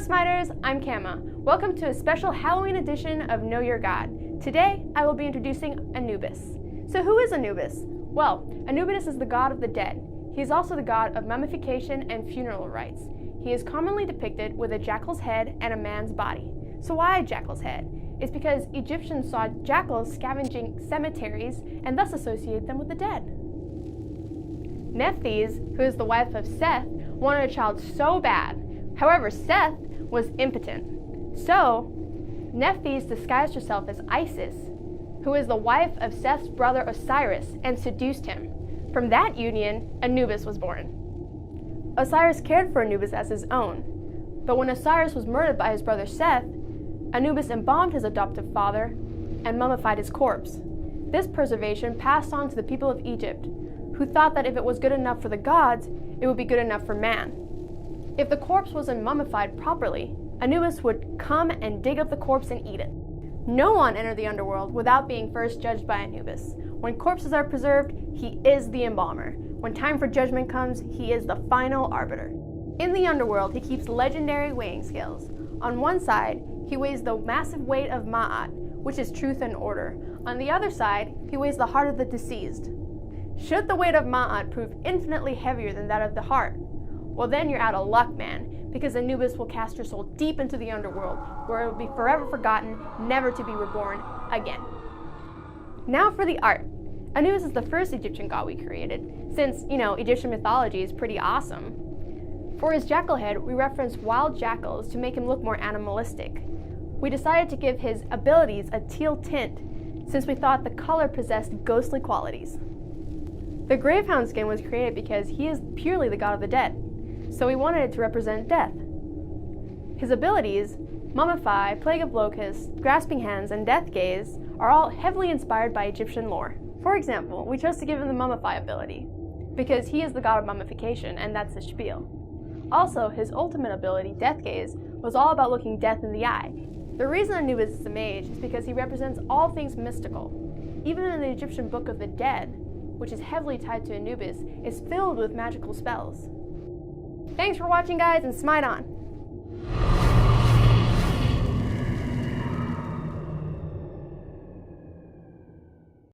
Smiters, I'm Kama. Welcome to a special Halloween edition of Know Your God. Today, I will be introducing Anubis. So who is Anubis? Well, Anubis is the god of the dead. He is also the god of mummification and funeral rites. He is commonly depicted with a jackal's head and a man's body. So why a jackal's head? It's because Egyptians saw jackals scavenging cemeteries and thus associate them with the dead. Nephthys, who is the wife of Seth, wanted a child so bad. However, Seth was impotent. So, Nephthys disguised herself as Isis, who is the wife of Seth's brother Osiris, and seduced him. From that union, Anubis was born. Osiris cared for Anubis as his own, but when Osiris was murdered by his brother Seth, Anubis embalmed his adoptive father and mummified his corpse. This preservation passed on to the people of Egypt, who thought that if it was good enough for the gods, it would be good enough for man. If the corpse wasn't mummified properly, Anubis would come and dig up the corpse and eat it. No one entered the underworld without being first judged by Anubis. When corpses are preserved, he is the embalmer. When time for judgment comes, he is the final arbiter. In the underworld, he keeps legendary weighing scales. On one side, he weighs the massive weight of Ma'at, which is truth and order. On the other side, he weighs the heart of the deceased. Should the weight of Ma'at prove infinitely heavier than that of the heart, well then you're out of luck, man, because Anubis will cast your soul deep into the underworld, where it will be forever forgotten, never to be reborn again. Now for the art. Anubis is the first Egyptian god we created, since, Egyptian mythology is pretty awesome. For his jackal head, we referenced wild jackals to make him look more animalistic. We decided to give his abilities a teal tint, since we thought the color possessed ghostly qualities. The gravehound skin was created because he is purely the god of the dead, so we wanted it to represent death. His abilities, Mummify, Plague of Locusts, Grasping Hands, and Death Gaze, are all heavily inspired by Egyptian lore. For example, we chose to give him the Mummify ability, because he is the god of mummification, and that's his spiel. Also, his ultimate ability, Death Gaze, was all about looking death in the eye. The reason Anubis is a mage is because he represents all things mystical. Even in the Egyptian Book of the Dead, which is heavily tied to Anubis, is filled with magical spells. Thanks for watching, guys, and smite on!